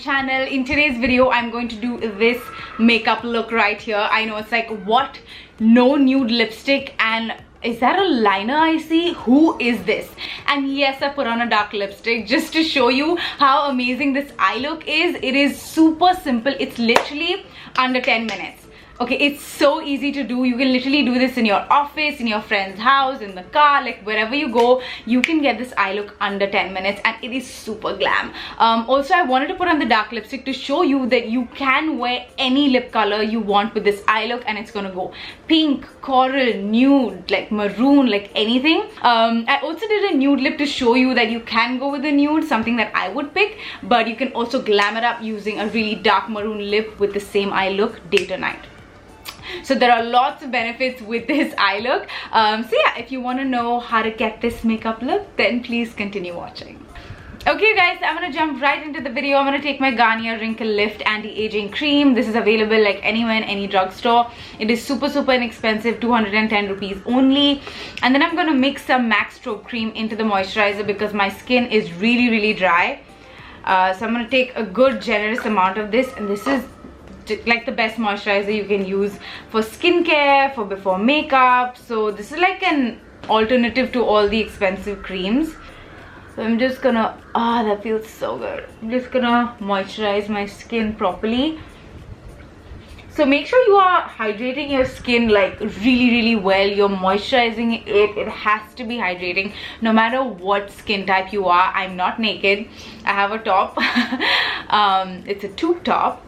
channel. In today's video I'm going to do this makeup look right here. I know it's like, what? No nude lipstick, and is that a liner I see? Who is this? And yes, I put on a dark lipstick just to show you how amazing this eye look is. It is super simple. It's literally under 10 minutes. Okay, it's so easy to do. You can literally do this in your office, in your friend's house, in the car, like wherever you go. You can get this eye look under 10 minutes and it is super glam. Also, I wanted to put on the dark lipstick to show you that you can wear any lip color you want with this eye look and it's gonna go pink, coral, nude, like maroon, like anything. I also did a nude lip to show you that you can go with a nude, something that I would pick, but you can also glam it up using a really dark maroon lip with the same eye look day to night. So there are lots of benefits with this eye look. So yeah, if you want to know how to get this makeup look, then please continue watching. Okay guys, I'm gonna jump right into the video. I'm gonna take my Garnier Wrinkle Lift Anti-Aging Cream. This is available like anywhere in any drugstore. It is super inexpensive, 210 rupees only. And then I'm gonna mix some MAC Stroke Cream into the moisturizer because my skin is really dry. So I'm gonna take a good generous amount of this, and this is like the best moisturizer you can use for skincare, for before makeup. So this is like an alternative to all the expensive creams. So I'm just gonna, that feels so good. I'm just gonna moisturize my skin properly. So make sure you are hydrating your skin like really well. You're moisturizing it. It has to be hydrating no matter what skin type you are. I'm not naked. I have a top. It's a tube top.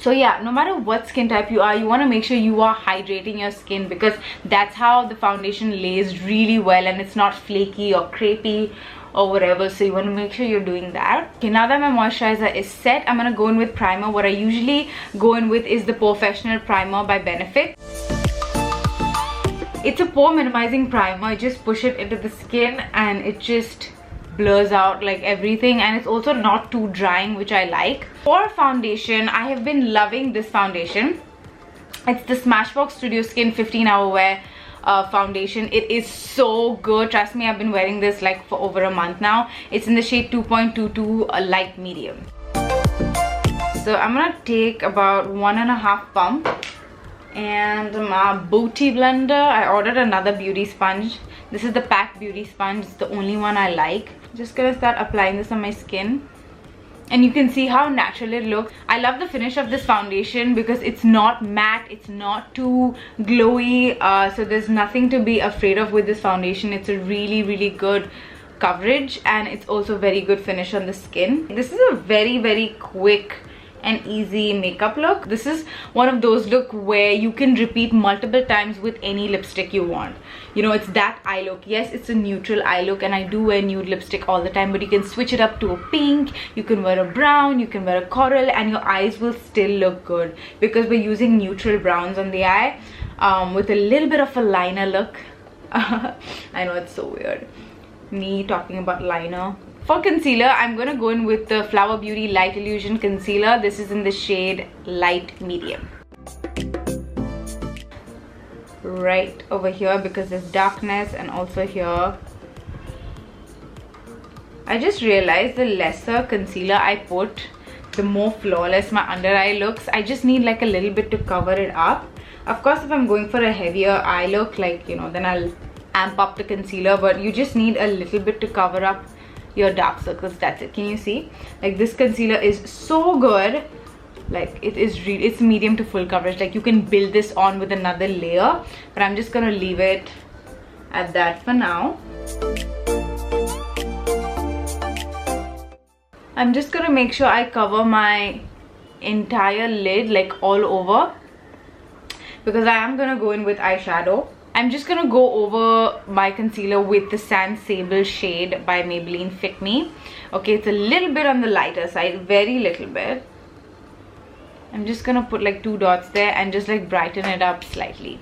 So yeah, no matter what skin type you are, you want to make sure you are hydrating your skin because that's how the foundation lays really well and it's not flaky or crepey or whatever. So you want to make sure you're doing that. Okay, now that my moisturizer is set, I'm going to go in with primer. What I usually go in with is the Professional Primer by Benefit. It's a pore minimizing primer. You just push it into the skin and it just blurs out like everything, and it's also not too drying, which I like. For foundation, I have been loving this foundation. It's the Smashbox Studio Skin 15-Hour Wear foundation. It is so good. Trust me, I've been wearing this like for over a month now. It's in the shade 2.22, a light medium. So I'm gonna take about 1.5 pump, and my booty blender, I ordered another beauty sponge. This is the Pack Beauty Sponge. It's the only one I like. Just gonna start applying this on my skin, and you can see how natural it looks. I love the finish of this foundation because it's not matte, it's not too glowy, so there's nothing to be afraid of with this foundation. It's a really good coverage, and it's also very good finish on the skin. This is a very quick and easy makeup look. This is one of those look where you can repeat multiple times with any lipstick you want. You know, it's that eye look. Yes, it's a neutral eye look, and I do wear nude lipstick all the time, but you can switch it up to a pink, you can wear a brown, you can wear a coral, and your eyes will still look good because we're using neutral browns on the eye with a little bit of a liner look. I know it's so weird, me talking about liner. For concealer, I'm going to go in with the Flower Beauty Light Illusion Concealer. This is in the shade Light Medium. Right over here because there's darkness, and also here. I just realized the lesser concealer I put, the more flawless my under eye looks. I just need like a little bit to cover it up. Of course, if I'm going for a heavier eye look, like, you know, then I'll amp up the concealer, but you just need a little bit to cover up your dark circles. That's it. Can you see? Like, this concealer is so good. Like, it is really, it's medium to full coverage. Like, you can build this on with another layer, but I'm just gonna leave it at that for now. I'm just gonna make sure I cover my entire lid, like all over, because I am gonna go in with eyeshadow. I'm just gonna go over my concealer with the Sand Sable shade by Maybelline Fit Me. Okay, it's a little bit on the lighter side, very little bit. I'm just gonna put like 2 dots there and just like brighten it up slightly.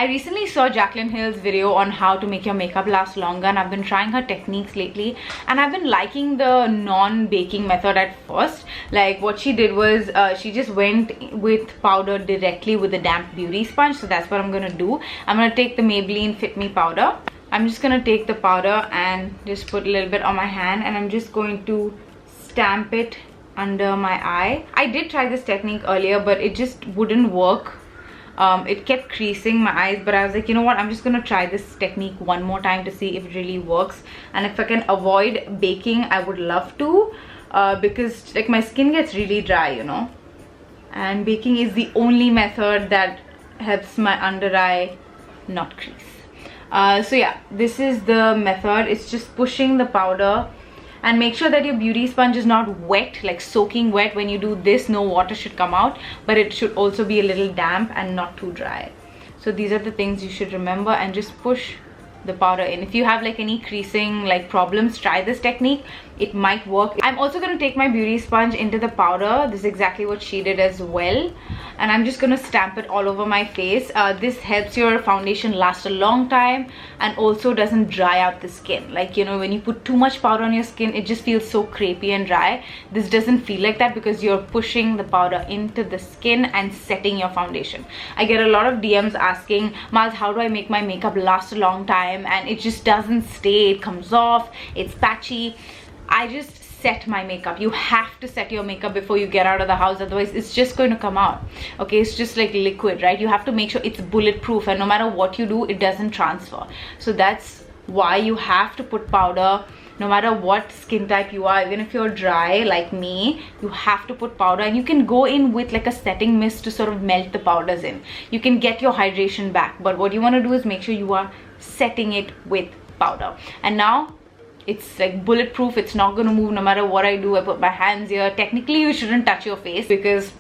I recently saw Jaclyn Hill's video on how to make your makeup last longer, and I've been trying her techniques lately, and I've been liking the non-baking method at first. Like what she did was she just went with powder directly with a damp beauty sponge. So that's what I'm gonna do. I'm gonna take the Maybelline Fit Me powder. I'm just gonna take the powder and just put a little bit on my hand, and I'm just going to stamp it under my eye. I did try this technique earlier, but it just wouldn't work. It kept creasing my eyes, but I was like, you know what, I'm just gonna try this technique one more time to see if it really works. And if I can avoid baking, I would love to, because like my skin gets really dry, you know, and baking is the only method that helps my under eye not crease. So yeah, this is the method. It's just pushing the powder, and make sure that your beauty sponge is not wet, like soaking wet. When you do this, no water should come out, but it should also be a little damp and not too dry. So these are the things you should remember, and just push the powder in. If you have like any creasing like problems, try this technique. It might work. I'm also going to take my beauty sponge into the powder. This is exactly what she did as well, and I'm just going to stamp it all over my face. This helps your foundation last a long time and also doesn't dry out the skin. Like, you know, when you put too much powder on your skin, it just feels so crepey and dry. This doesn't feel like that because you're pushing the powder into the skin and setting your foundation. I get a lot of DMs asking, Maz, how do I make my makeup last a long time? And it just doesn't stay. It comes off, it's patchy. I just set my makeup. You have to set your makeup before you get out of the house, otherwise it's just going to come out. Okay, it's just like liquid, right? You have to make sure it's bulletproof, and no matter what you do, it doesn't transfer. So that's why you have to put powder. No matter what skin type you are, even if you're dry like me, you have to put powder. And you can go in with like a setting mist to sort of melt the powders in. You can get your hydration back, but what you want to do is make sure you are setting it with powder. And now it's like bulletproof. It's not going to move no matter what I do. I put my hands here. Technically you shouldn't touch your face, because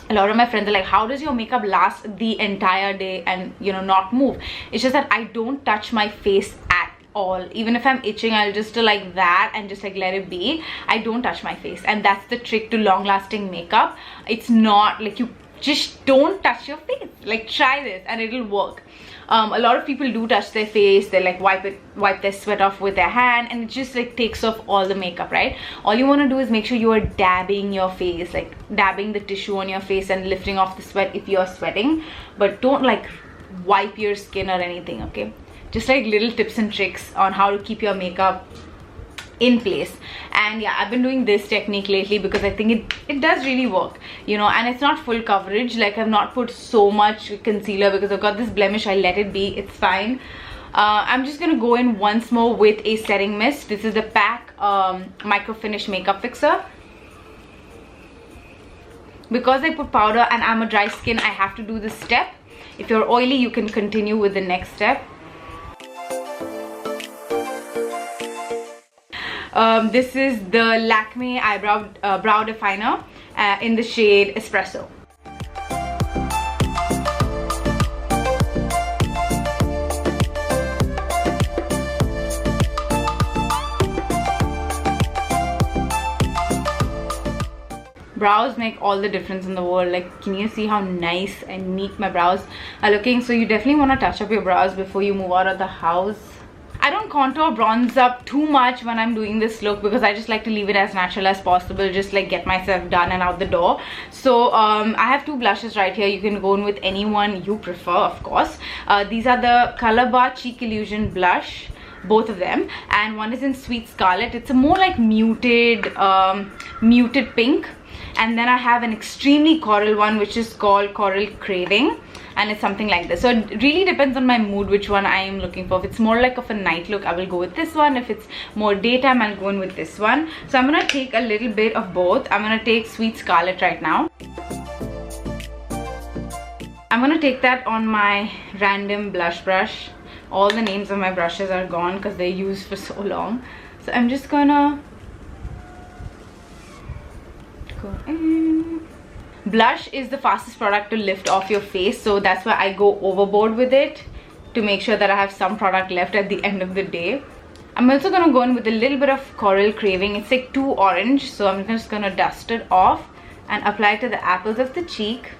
a lot of my friends are like, how does your makeup last the entire day and, you know, not move? It's just that I don't touch my face at all. Even if I'm itching, I'll just do like that and just like let it be. I don't touch my face, and that's the trick to long lasting makeup. It's not like you just don't touch your face. Like, try this and it'll work. A lot of people do touch their face. They like wipe their sweat off with their hand, and it just like takes off all the makeup, right? All you want to do is make sure you are dabbing your face, like dabbing the tissue on your face and lifting off the sweat if you're sweating, but don't like wipe your skin or anything. Okay, just like little tips and tricks on how to keep your makeup in place. And yeah, I've been doing this technique lately because I think it does really work, you know. And it's not full coverage. Like, I've not put so much concealer because I've got this blemish. I let it be, it's fine. I'm just gonna go in once more with a setting mist. This is the PAC Micro Finish Makeup Fixer. Because I put powder and I'm a dry skin, I have to do this step. If you're oily, you can continue with the next step. This is the Lakme brow definer in the shade Espresso. Brows make all the difference in the world. Like, can you see how nice and neat my brows are looking? So you definitely want to touch up your brows before you move out of the house. I don't contour bronze up too much when I'm doing this look because I just like to leave it as natural as possible, just like get myself done and out the door. So I have two blushes right here. You can go in with any one you prefer, of course. These are the Color Bar Cheek Illusion blush, both of them, and one is in Sweet Scarlet. It's a more like muted pink. And then I have an extremely coral one, which is called Coral Craving, and it's something like this. So it really depends on my mood which one I am looking for. If it's more like of a night look, I will go with this one. If it's more daytime, I'll go in with this one. So I'm gonna take a little bit of both. I'm gonna take Sweet Scarlet right now. I'm gonna take that on my random blush brush. All the names of my brushes are gone because they're used for so long. So I'm just gonna go in. Blush is the fastest product to lift off your face, so that's why I go overboard with it to make sure that I have some product left at the end of the day. I'm also gonna go in with a little bit of Coral Craving. It's like too orange, so I'm just gonna dust it off and apply it to the apples of the cheek.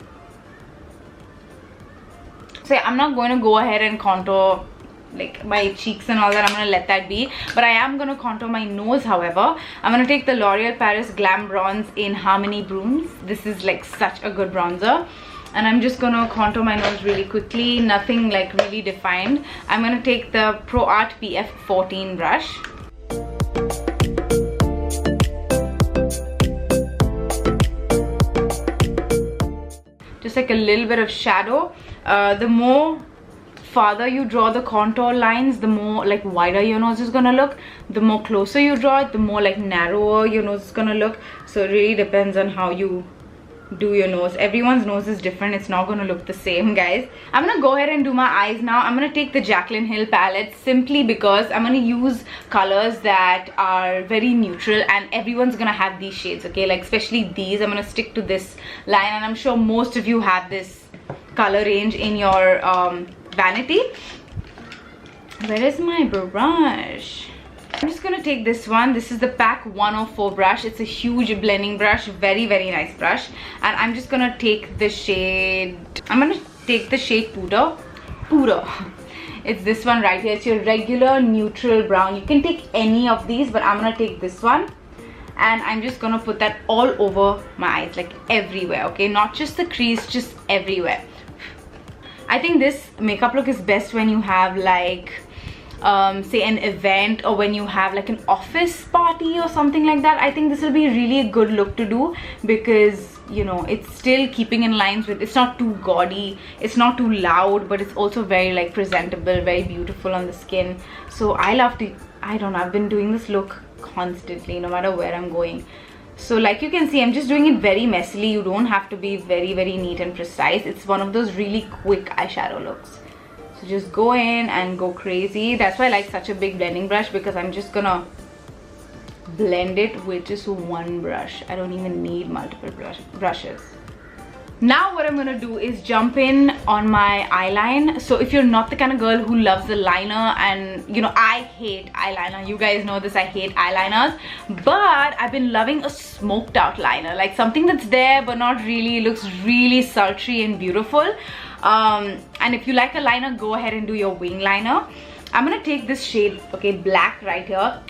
So I'm not going to go ahead and contour like my cheeks and all that. I'm gonna let that be, but I am gonna contour my nose. However, I'm gonna take the L'Oreal Paris Glam Bronze in Harmonie Brunes. This is like such a good bronzer, and I'm just gonna contour my nose really quickly, nothing like really defined. I'm gonna take the Pro Art PF 14 brush. Just like a little bit of shadow. The more farther you draw the contour lines, the more like wider your nose is gonna look. The more closer you draw it, the more like narrower your nose is gonna look. So it really depends on how you do your nose. Everyone's nose is different. It's not gonna look the same, guys. I'm gonna go ahead and do my eyes now. I'm gonna take the Jaclyn Hill palette simply because I'm gonna use colors that are very neutral, and everyone's gonna have these shades, okay? Like especially these. I'm gonna stick to this line, and I'm sure most of you have this color range in your vanity. Where is my brush? I'm just gonna take this one. This is the Pack 104 brush. It's a huge blending brush, very nice brush, and I'm just gonna take the shade, I'm gonna take the shade Pura. It's this one right here. It's your regular neutral brown. You can take any of these, but I'm gonna take this one, and I'm just gonna put that all over my eyes, like everywhere, okay? Not just the crease, just everywhere. I think this makeup look is best when you have like say an event, or when you have like an office party or something like that. I think this will be really a good look to do, because you know, it's still keeping in lines with, it's not too gaudy, it's not too loud, but it's also very like presentable, very beautiful on the skin. So I love to, I don't know, I've been doing this look constantly no matter where I'm going. So like you can see, I'm just doing it very messily. You don't have to be very neat and precise. It's one of those really quick eyeshadow looks. So just go in and go crazy. That's why I like such a big blending brush, because I'm just gonna blend it with just one brush. I don't even need multiple brushes. Now what I'm gonna do is jump in on my eyeline. So if you're not the kind of girl who loves the liner, and you know, I hate eyeliner, you guys know this, I hate eyeliners, but I've been loving a smoked out liner, like something that's there but not really, looks really sultry and beautiful. And if you like a liner, go ahead and do your wing liner. I'm gonna take this shade, okay, black right here.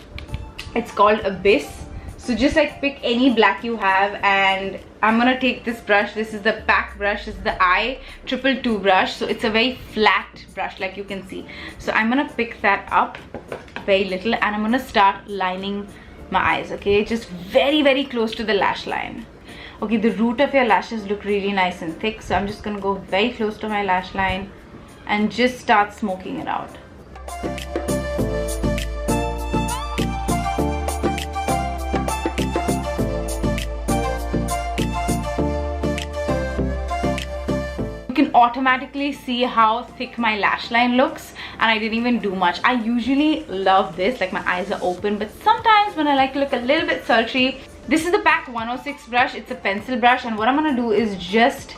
It's called Abyss. So just like pick any black you have, and I'm gonna take this brush. This is the Pack brush. This is the i222 brush. So it's a very flat brush, like you can see. So I'm gonna pick that up very little, and I'm gonna start lining my eyes, okay? Just very close to the lash line. Okay, the root of your lashes look really nice and thick, so I'm just gonna go very close to my lash line and just start smoking it out. Can automatically see how thick my lash line looks, and I didn't even do much. I usually love this, like my eyes are open, but sometimes when I like to look a little bit sultry, this is the Pack 106 brush. It's a pencil brush, and what I'm gonna do is just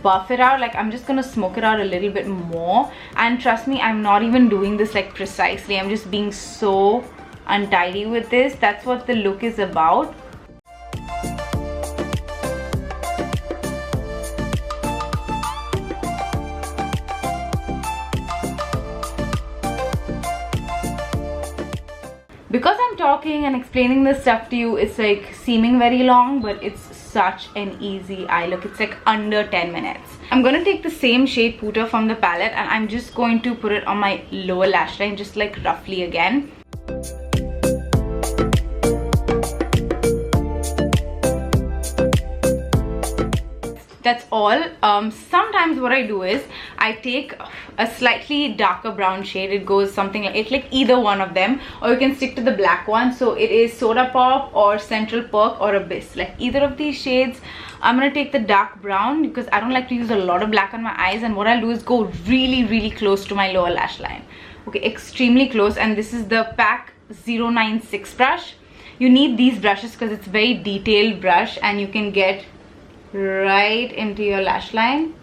buff it out. Like I'm just gonna smoke it out a little bit more, and trust me, I'm not even doing this like precisely. I'm just being so untidy with this. That's what the look is about. Because I'm talking and explaining this stuff to you, it's like seeming very long, but it's such an easy eye look. It's like under 10 minutes. I'm gonna take the same shade Puta from the palette, and I'm just going to put it on my lower lash line, just like roughly again. That's all. Sometimes what I do is I take a slightly darker brown shade. It goes something like, it's like either one of them, or you can stick to the black one. So it is Soda Pop or Central Perk or Abyss, like either of these shades. I'm gonna take the dark brown because I don't like to use a lot of black on my eyes, and what I'll do is go really close to my lower lash line. Okay, extremely close. And this is the Pack 096 brush. You need these brushes because it's a very detailed brush, and you can get right into your lash line.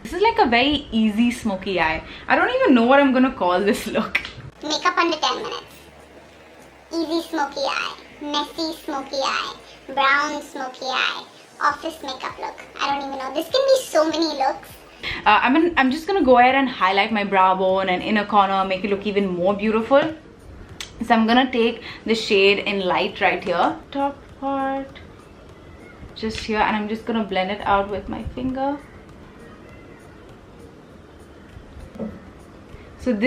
This is like a very easy smoky eye. I don't even know what I'm gonna call this look. Makeup under 10 minutes. Easy smoky eye. Messy smoky eye. Brown smoky eye. Office makeup look. I don't even know. This can be so many looks. I'm just gonna go ahead and highlight my brow bone and inner corner, make it look even more beautiful. So I'm gonna take the shade in light right here, top part, just here, and I'm just gonna blend it out with my finger. So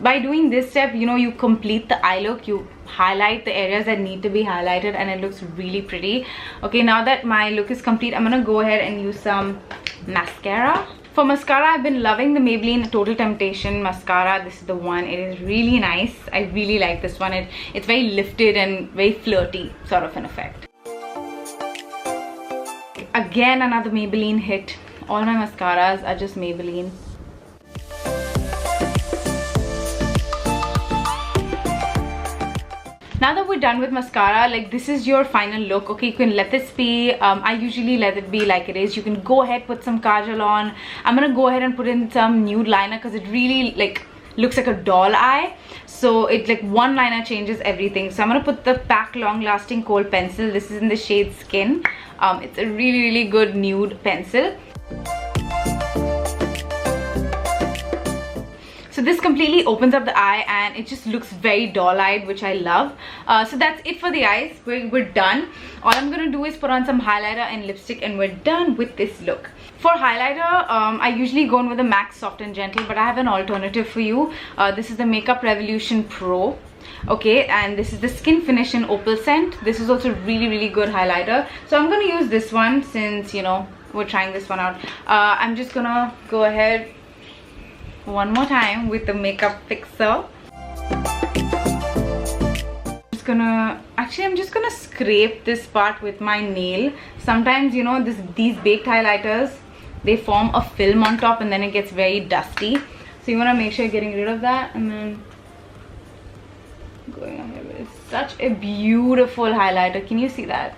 by doing this step, you know, you complete the eye look, you highlight the areas that need to be highlighted, and it looks really pretty. Okay, now that my look is complete, I'm gonna go ahead and use some mascara. For mascara, I've been loving the Maybelline Total Temptation mascara. This is the one. It is really nice. I really like this one. It's very lifted and very flirty sort of an effect. Again, another Maybelline hit. All my mascaras are just Maybelline. Now that we're done with mascara, like, this is your final look. Okay, you can let this be. I usually let it be like it is. You can go ahead, put some kajal on. I'm gonna go ahead and put in some nude liner because it really like looks like a doll eye. So it like one liner changes everything. So I'm gonna put the PAC long lasting kohl pencil. This is in the shade Skin. It's a really good nude pencil. So this completely opens up the eye and it just looks very doll-eyed, which I love. So that's it for the eyes. We're done. All I'm going to do is put on some highlighter and lipstick and we're done with this look. For highlighter, I usually go in with a MAC Soft and Gentle, but I have an alternative for you. This is the Makeup Revolution Pro. Okay, and this is the Skin Finish in Opalescent. This is also really good highlighter. So I'm going to use this one since, you know, we're trying this one out. I'm just going to go ahead one more time with the makeup fixer. I'm just gonna scrape this part with my nail. Sometimes, you know, these baked highlighters, they form a film on top and then it gets very dusty. So you want to make sure you're getting rid of that and then going ahead with such a beautiful highlighter. Can you see that?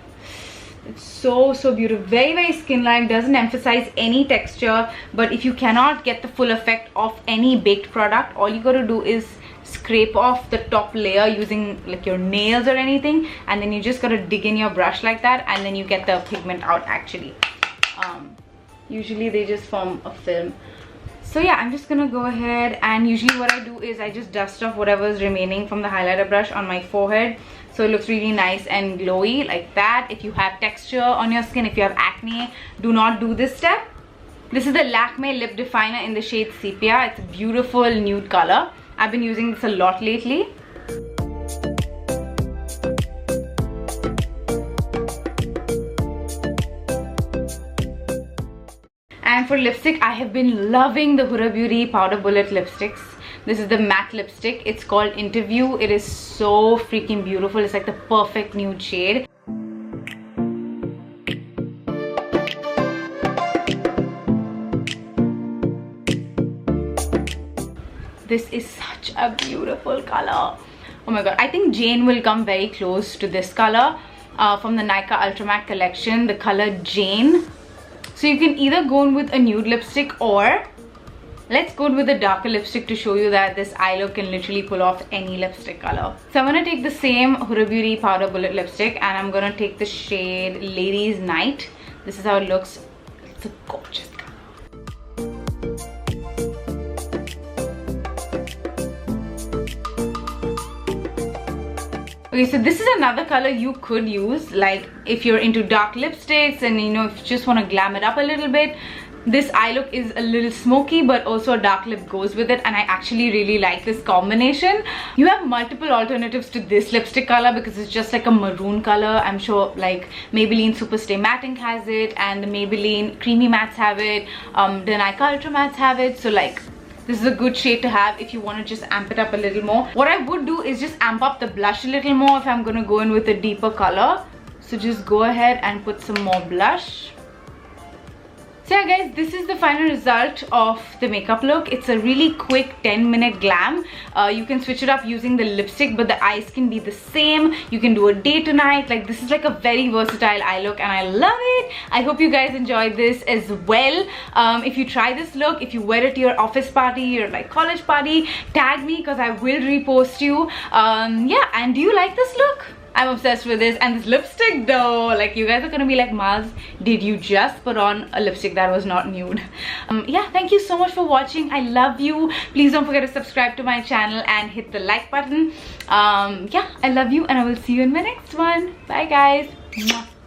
It's so beautiful, very skin-like, doesn't emphasize any texture. But if you cannot get the full effect of any baked product, all you gotta do is scrape off the top layer using like your nails or anything, and then you just gotta dig in your brush like that, and then you get the pigment out actually. Usually they just form a film. So yeah, I'm just gonna go ahead, and usually what I do is I just dust off whatever is remaining from the highlighter brush on my forehead, so it looks really nice and glowy like that. If you have texture on your skin, if you have acne, do not do this step. This is the Lakme Lip Definer in the shade Sepia. It's a beautiful nude color. I've been using this a lot lately. And for lipstick, I have been loving the Huda Beauty Powder Bullet lipsticks. This is the matte lipstick. It's called Interview. It is so freaking beautiful. It's like the perfect nude shade. This is such a beautiful color. Oh my god, I think Jane will come very close to this color from the Nykaa Ultra Matte collection, the color Jane. So you can either go in with a nude lipstick, or let's go in with a darker lipstick to show you that this eye look can literally pull off any lipstick color. So I'm going to take the same Huda Beauty Powder Bullet lipstick and I'm going to take the shade Ladies Night. This is how it looks. It's a gorgeous color. Okay, so this is another color you could use, like if you're into dark lipsticks and you know, if you just want to glam it up a little bit. This eye look is a little smoky, but also a dark lip goes with it, and I actually really like this combination. You have multiple alternatives to this lipstick color because it's just like a maroon color. I'm sure like Maybelline Super Stay Matte has it, and the Maybelline Creamy Mattes have it, the Nykaa Ultra Mattes have it. So like, this is a good shade to have if you want to just amp it up a little more. What I would do is just amp up the blush a little more if I'm going to go in with a deeper color. So just go ahead and put some more blush. So yeah guys, this is the final result of the makeup look. It's a really quick 10-minute glam. You can switch it up using the lipstick, but the eyes can be the same. You can do a day to night. Like, this is like a very versatile eye look and I love it. I hope you guys enjoyed this as well. If you try this look, if you wear it to your office party, your like college party, tag me because I will repost you. Yeah, and do you like this look? I'm obsessed with this. And this lipstick though, like you guys are gonna be like, Maz, did you just put on a lipstick that was not nude? Yeah, thank you so much for watching. I love you. Please don't forget to subscribe to my channel and hit the like button. Yeah, I love you and I will see you in my next one. Bye guys. Mwah.